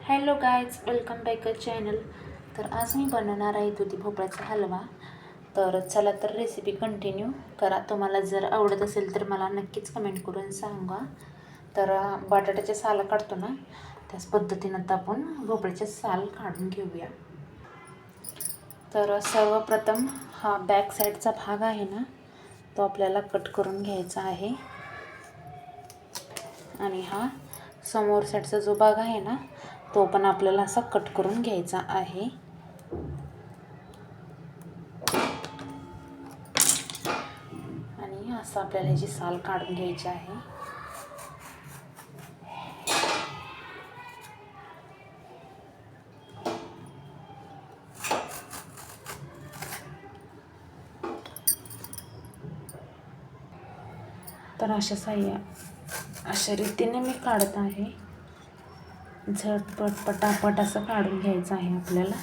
Hello guys, welcome back a channel. तर आज मी बनवणार आहे दुधी भोपळ्याचा हलवा. तर चला तर रेसिपी कंटिन्यू करा. तुम्हाला जर आवडत असेल तर मला नक्कीच कमेंट करून सांगा. तर बटाट्याचे साल काढतो ना, त्याच पद्धतीनं आता आपण भोपळ्याचे साल काढून घेऊया. तर सर्वप्रथम हा बॅक साईडचा भाग आहे ना, तो आपल्याला कट करून घ्यायचा आहे. आणि हा समोर साईडचा जो भाग आहे ना, तो पण आपल्याला असा कट करून घ्यायचा आहे. आणि असं आपल्याला ह्याची साल काढून घ्यायची आहे. तर अशा रीतीने मी काढत आहे. झटपट पटापट असं काढून घ्यायचं आहे आपल्याला.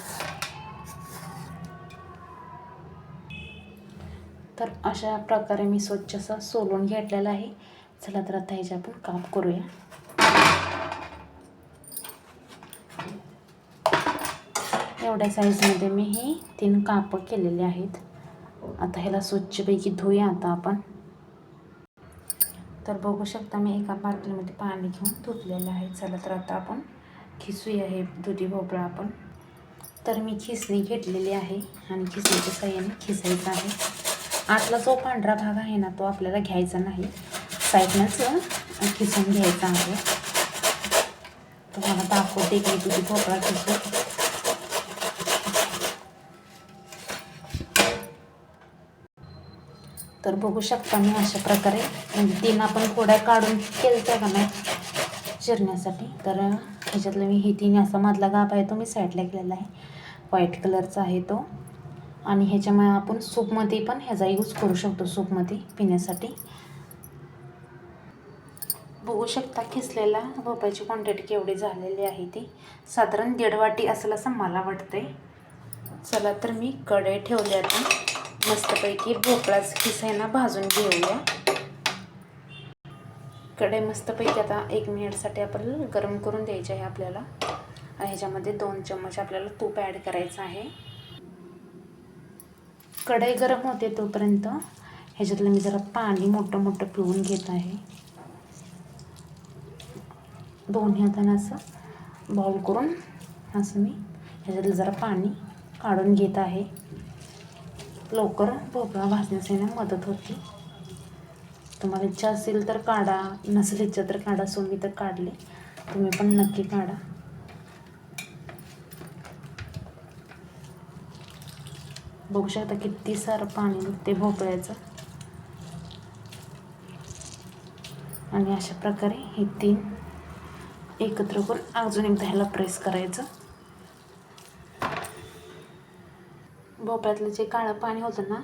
तर अशा प्रकारे मी स्वच्छ असं सोलून घेतलेलं आहे. चला तर आता ह्याचे आपण काप करूया. एवढ्या साईजमध्ये मी हे 3 काप केलेले आहेत. आता ह्याला स्वच्छपैकी धुया आता आपण. तर बघू शकता मी एका बाटलीमध्ये पाणी घेऊन धुतलेलं आहे. चला तर आता आपण खिसूया हे दुधी भोपळा आपण. तर मी खिसणी घेतलेली आहे आणि खिसणीच्या साहाय्याने खिसायचं आहे. आतला जो पांढरा भाग आहे ना, तो आपल्याला घ्यायचा नाही, साईडनंच खिसून घ्यायचा आहे. तुम्हाला दाखवते की दुधी भोपळा खिसून. तर बघू शकता मी अशा प्रकारे म्हणजे 3 आपण फोड्या काढून केलं का नाही चिरण्यासाठी. तर ह्याच्यातलं मी हे 3 असा मधला गाभ आहे तो मी साईडला केलेला आहे. व्हाईट कलरचा आहे तो. आणि ह्याच्यामुळे आपण सूपमध्ये पण ह्याचा यूज करू शकतो, सूपमध्ये पिण्यासाठी. बघू शकता खिसलेला भोपळ्याची क्वांटिटी केवढी झालेली आहे ती. साधारण 1.5 वाटी असेल असं मला वाटतंय. चला तर मी कढई ठेवली आता. मस्तपैकी भोपळाच खिसायला भाजून घेऊया. कढई मस्तपैकी आता 1 मिनिटसाठी आपण गरम करून द्यायची आहे आपल्याला. ह्याच्यामध्ये 2 चम्मच आपल्याला तूप ॲड करायचं आहे. कढई गरम होते तोपर्यंत ह्याच्यातलं मी जरा पाणी मोठं मोठं पिळून घेत आहे. दोन्ही हाताने असं बाउल करून असं मी ह्याच्यातलं जरा पाणी काढून घेत आहे. लवकर भोपळा भाजण्यासाठी मदत होते. तुम्हाला इच्छा असेल तर काढा, नसेल इच्छा तर काढा. मी तर काढले, तुम्ही पण नक्की काढा. बघू शकता किती सारं पाणी निघते भोपळ्याचं. आणि अशा प्रकारे हे 3 एकत्र करून अजून एकदा ह्याला प्रेस करायचं. भोपळ्यातलं जे काळं पाणी होतं ना,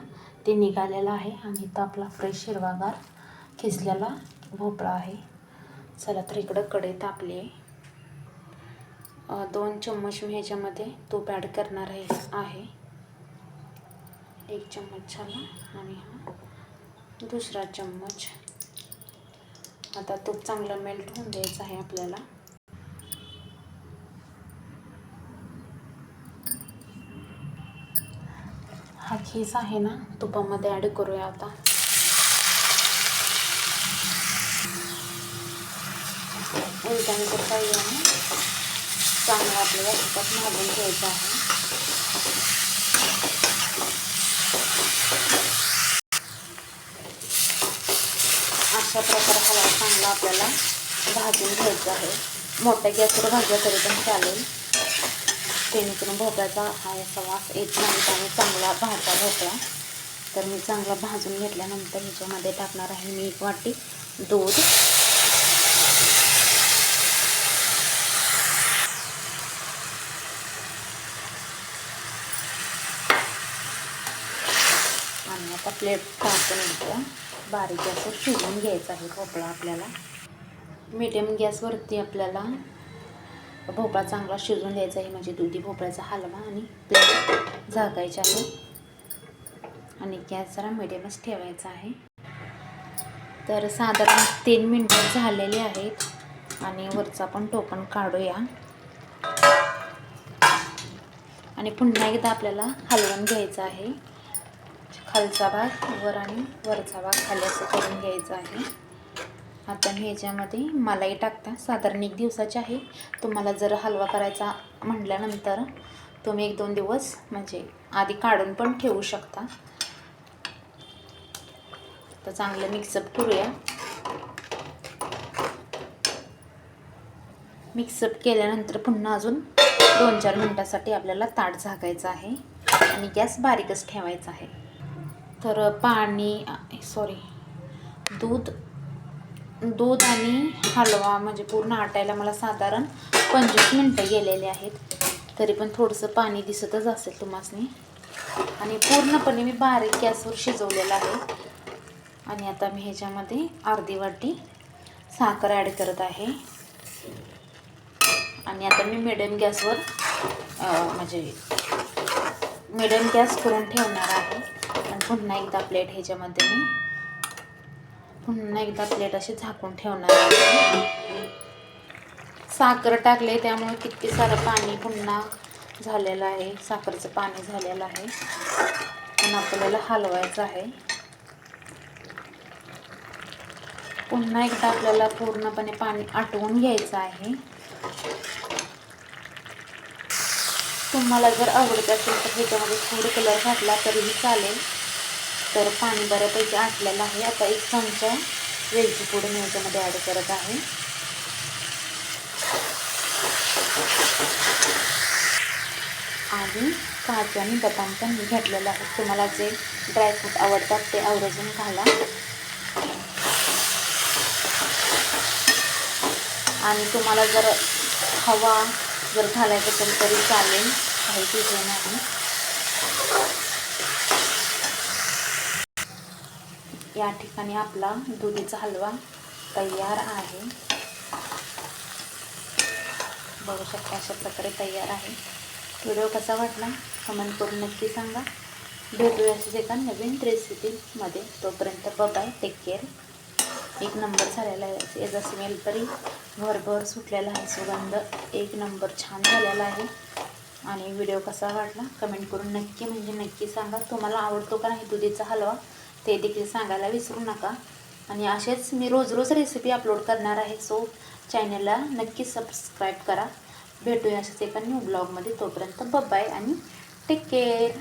ते निघालेलं आहे. आणि इथं आपला फ्रेश हिरवागार खिसलेला भोपळा आहे. चला तर इकडं कढई तापली आहे. 2 चम्मच मी ह्याच्यामध्ये तूप ॲड करणार आहे. 1 चम्मच झाला आणि हा दुसरा चम्मच. आता तूप चांगलं मेल्ट होऊन द्यायचं आहे आपल्याला. हा खीस आहे ना, तुपामध्ये ॲड करूया आता. उलट्यानंतर साह्याने चांगलं आपल्याला तुपात भाजून घ्यायचं आहे. अशा प्रकारे हवा चांगला आपल्याला भाजून घ्यायचा आहे. मोठ्या गॅसवर भाजला तरी पण चालेल, जेणेकरून भोपळ्याचा हा असा वास येत नाही आणि चांगला भाजला भोपळा. तर मी चांगला भाजून घेतल्यानंतर ह्याच्यामध्ये टाकणार आहे मी 1 वाटी दूध. आणि आता प्लेट टाकून एकदा बारीक गॅसवर शिजवून घ्यायचा आहे भोपळा आपल्याला. मीडियम गॅसवरती आपल्याला भोपळा चांगला शिजवून द्यायचा आहे, म्हणजे दुधी भोपळ्याचा हलवा. आणि प्लेट झाकायची आहे आणि गॅस जरा मीडियमच ठेवायचा आहे. तर साधारण 3 मिनिटं झालेले आहेत आणि वरचा पण टोपण काढूया. आणि पुन्हा एकदा आपल्याला हलवून घ्यायचं आहे. खालचा भाग वर आणि वरचा भाग खाली असं करून घ्यायचा आहे. आता मी ह्याच्यामध्ये मलाई टाकता. साधारण 1 दिवसाची आहे. तुम्हाला जर हलवा करायचा म्हटल्यानंतर तुम्ही 1-2 दिवस म्हणजे आधी काढून पण ठेवू शकता. तर चांगलं मिक्सअप करूया. मिक्सअप केल्यानंतर पुन्हा अजून 2-4 मिनटासाठी आपल्याला ताट झाकायचं आहे आणि गॅस बारीकच ठेवायचा आहे. तर दूध आणि हलवा म्हणजे पूर्ण आटायला मला साधारण 25 मिनटं गेलेले आहेत. तरी पण थोडंसं पाणी दिसतच असेल तुम्हासनी. आणि पूर्णपणे मी बारीक गॅसवर शिजवलेलं आहे. आणि आता मी ह्याच्यामध्ये अर्धी वाटी साखर ॲड करत आहे. आणि आता मी मिडियम गॅसवर मिडियम गॅस करून ठेवणार आहे. आणि पुन्हा एकदा प्लेट अशी झाकून ठेवणार आहे. साखर टाकले त्यामुळे किती सारं पाणी पुन्हा झालेलं आहे. साखरेचं पाणी झालेलं आहे. पण आपल्याला हलवायचं आहे. पुन्हा एकदा आपल्याला पूर्णपणे पाणी आटवून घ्यायचं आहे. तुम्हाला जर आवडत असेल तर ह्याच्यामध्ये फूड कलर घातला तरीही चालेल. तर पाणी बऱ्यापैकी आटलेलं आहे. आता 1 चमचा वेलची पूड मी ह्याच्यामध्ये ॲड करत आहे. आणि काजू आणि बदाम पण मी घेतलेलं आहे. तुम्हाला जे ड्रायफ्रूट आवडतात ते आवर्जून घाला. आणि तुम्हाला जर घालायचं असेल तरी चालेल, काही विषय नाही. या ठिकाणी आपला दुधीचा हलवा तयार आहे. बघू शकता अशा प्रकारे तयार आहे. व्हिडिओ कसा वाटला कमेंट करून नक्की सांगा. भेटूया अशीच एका नवीन रेसिपीमध्ये. तोपर्यंत बाय, टेक केअर. 1 नंबर झालेला आहे. याचा स्मेल तरी भरभर सुटलेला आहे. सुगंध 1 नंबर छान झालेला आहे. आणि व्हिडिओ कसा वाटला कमेंट करून नक्की सांगा. तुम्हाला आवडतो का नाही दुधीचा हलवा ते देखील सांगायला विसरू नका. आणि असेच मी रोज रेसिपी अपलोड करणार आहे. सो चॅनलला नक्की सबस्क्राईब करा. भेटूया अशाच एका न्यू ब्लॉगमध्ये. तोपर्यंत बाय आणि टेक केअर.